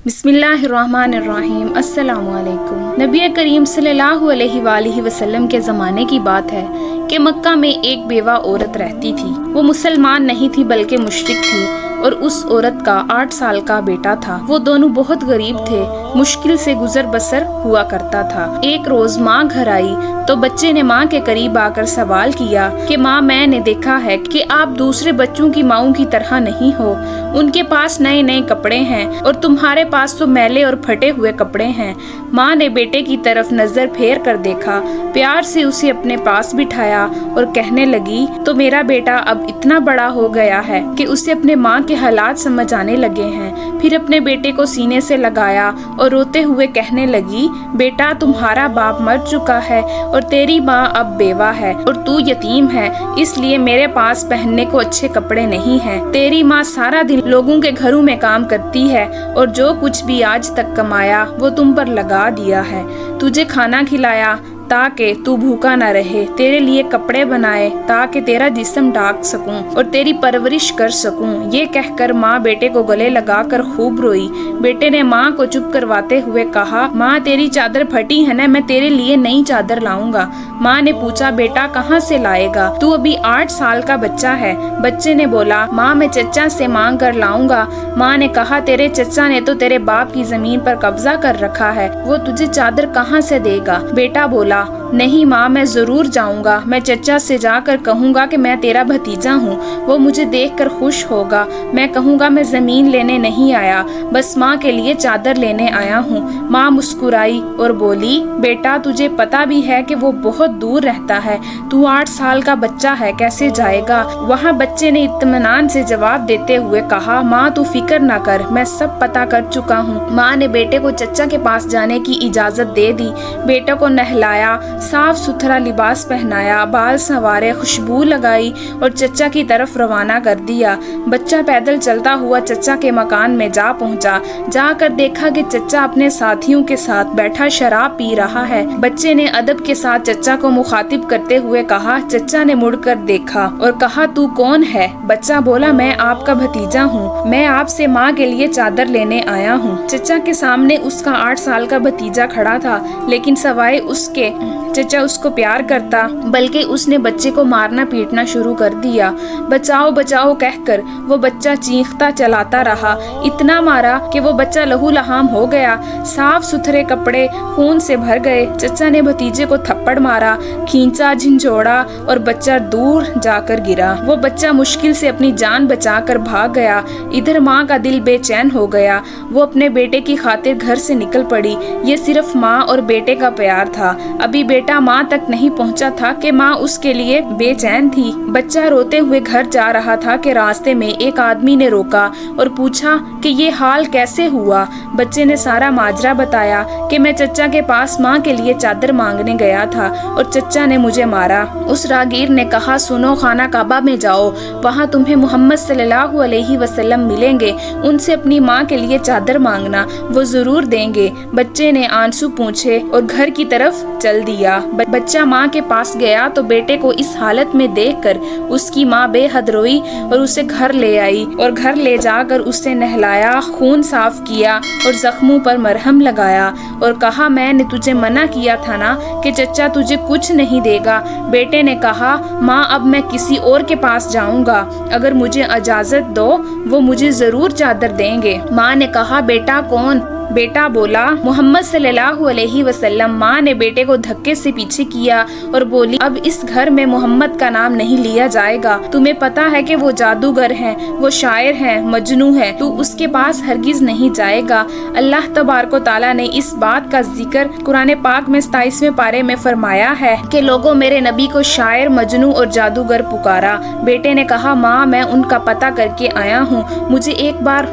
بسم اللہ الرحمن الرحیم۔ السلام علیکم۔ نبی کریم صلی اللہ علیہ وآلہ وسلم کے زمانے کی بات ہے کہ مکہ میں ایک بیوہ عورت رہتی تھی۔ وہ مسلمان نہیں تھی بلکہ مشرک تھی اور اس عورت کا 8 سال کا بیٹا تھا۔ وہ دونوں بہت غریب تھے، مشکل سے گزر بسر ہوا کرتا تھا۔ ایک روز ماں گھر آئی تو بچے نے ماں کے قریب آ کر سوال کیا کہ ماں، میں نے دیکھا ہے کہ آپ دوسرے بچوں کی ماؤں کی طرح نہیں ہو۔ ان کے پاس نئے نئے کپڑے ہیں اور تمہارے پاس تو میلے اور پھٹے ہوئے کپڑے ہیں۔ ماں نے بیٹے کی طرف نظر پھیر کر دیکھا، پیار سے اسے اپنے پاس بٹھایا اور کہنے لگی، تو میرا بیٹا اب اتنا بڑا ہو گیا ہے کہ اسے اپنے ماں کے حالات سمجھ آنے لگے ہیں۔ پھر اپنے بیٹے کو سینے سے لگایا اور روتے ہوئے کہنے لگی، بیٹا تمہارا باپ مر چکا ہے اور تیری ماں اب بیوہ ہے اور تو یتیم ہے، اس لیے میرے پاس پہننے کو اچھے کپڑے نہیں ہیں۔ تیری ماں سارا دن لوگوں کے گھروں میں کام کرتی ہے اور جو کچھ بھی آج تک کمایا وہ تم پر لگا دیا ہے۔ تجھے کھانا کھلایا تاکہ تو بھوکا نہ رہے، تیرے لیے کپڑے بنائے تاکہ تیرا جسم ڈھانپ سکوں اور تیری پرورش کر سکوں۔ یہ کہہ کر ماں بیٹے کو گلے لگا کر خوب روئی۔ بیٹے نے ماں کو چپ کرواتے ہوئے کہا، ماں تیری چادر پھٹی ہے نا، میں تیرے لیے نئی چادر لاؤں گا۔ ماں نے پوچھا، بیٹا کہاں سے لائے گا؟ تو ابھی 8 سال کا بچہ ہے۔ بچے نے بولا، ماں میں چچا سے مانگ کر لاؤں گا۔ ماں نے کہا، تیرے چچا نے تو تیرے باپ کی زمین پر قبضہ کر رکھا ہے، وہ تجھے چادر کہاں سے دے گا؟ بیٹا بولا، نہیں ماں، میں ضرور جاؤں گا۔ میں چچا سے جا کر کہوں گا کہ میں تیرا بھتیجا ہوں، وہ مجھے دیکھ کر خوش ہوگا۔ میں کہوں گا میں زمین لینے نہیں آیا، بس ماں کے لیے چادر لینے آیا ہوں۔ ماں مسکرائی اور بولی، بیٹا تجھے پتا بھی ہے کہ وہ بہت دور رہتا ہے، تو 8 سال کا بچہ ہے، کیسے جائے گا وہاں؟ بچے نے اطمینان سے جواب دیتے ہوئے کہا، ماں تو فکر نہ کر، میں سب پتا کر چکا ہوں۔ ماں نے بیٹے کو چچا کے پاس جانے کی اجازت دے دی۔ بیٹے کو نہلایا، صاف ستھرا لباس پہنایا، بال سنوارے، خوشبو لگائی اور چچا کی طرف روانہ کر دیا۔ بچہ پیدل چلتا ہوا چچا کے مکان میں جا پہنچا۔ جا کر دیکھا کہ چچا اپنے ساتھیوں کے ساتھ بیٹھا شراب پی رہا ہے۔ بچے نے ادب کے ساتھ چچا کو مخاطب کرتے ہوئے کہا۔ چچا نے مڑ کر دیکھا اور کہا، تو کون ہے؟ بچہ بولا، میں آپ کا بھتیجا ہوں، میں آپ سے ماں کے لیے چادر لینے آیا ہوں۔ چچا کے سامنے اس کا 8 سال کا بھتیجا کھڑا تھا، لیکن سوائے اس کے چچا اس کو پیار کرتا بلکہ اس نے بچے کو مارنا پیٹنا شروع کر دیا۔ بچاؤ بچاؤ کہہ کر وہ بچہ چیختا چلاتا رہا، اتنا مارا کہ وہ بچہ لہو لہام ہو گیا، صاف ستھرے کپڑے خون سے بھر گئے۔ چچا نے بھتیجے کو تھپڑ مارا، کھینچا، جھنجھوڑا اور بچہ دور جا کر گرا۔ وہ بچہ مشکل سے اپنی جان بچا کر بھاگ گیا۔ ادھر ماں کا دل بے چین ہو گیا، وہ اپنے بیٹے کی خاطر گھر سے نکل پڑی۔ یہ صرف ماں اور بیٹے کا پیار تھا، ابھی بیٹا ماں تک نہیں پہنچا تھا کہ ماں اس کے لیے بے چین تھی۔ بچہ روتے ہوئے گھر جا رہا تھا کہ راستے میں ایک آدمی نے روکا اور پوچھا کہ یہ حال کیسے ہوا؟ بچے نے سارا ماجرا بتایا کہ میں چچا کے پاس ماں کے لیے چادر مانگنے گیا تھا اور چچا نے مجھے مارا۔ اس راگیر نے کہا، سنو، خانہ کعبہ میں جاؤ، وہاں تمہیں محمد صلی اللہ علیہ وسلم ملیں گے، ان سے اپنی ماں کے لیے چادر مانگنا، وہ ضرور دیں گے۔ بچے نے آنسو پونچھے اور گھر کی طرف چل دیا۔ بچہ ماں کے پاس گیا تو بیٹے کو اس حالت میں دیکھ کر اس کی ماں بے حد روئی اور اسے گھر لے آئی اور گھر لے جا کر اسے نہلایا، خون صاف کیا اور زخموں پر مرہم لگایا اور کہا، میں نے تجھے منع کیا تھا نا کہ چچا تجھے کچھ نہیں دے گا۔ بیٹے نے کہا، ماں اب میں کسی اور کے پاس جاؤں گا، اگر مجھے اجازت دو وہ مجھے ضرور چادر دیں گے۔ ماں نے کہا، بیٹا کون؟ بیٹا بولا، محمد صلی اللہ علیہ وسلم۔ ماں نے بیٹے کو دھکے سے پیچھے کیا اور بولی، اب اس گھر میں محمد کا نام نہیں لیا جائے گا، تمہیں پتا ہے کہ وہ جادوگر ہیں، وہ شاعر ہیں، مجنوں ہے، تو اس کے پاس ہرگز نہیں جائے گا۔ اللہ تبارک و تعالیٰ نے اس بات کا ذکر قرآن پاک میں 27ویں پارے میں فرمایا ہے کہ لوگوں میرے نبی کو شاعر، مجنوں اور جادوگر پکارا۔ بیٹے نے کہا، ماں میں ان کا پتہ کر کے آیا ہوں، مجھے ایک بار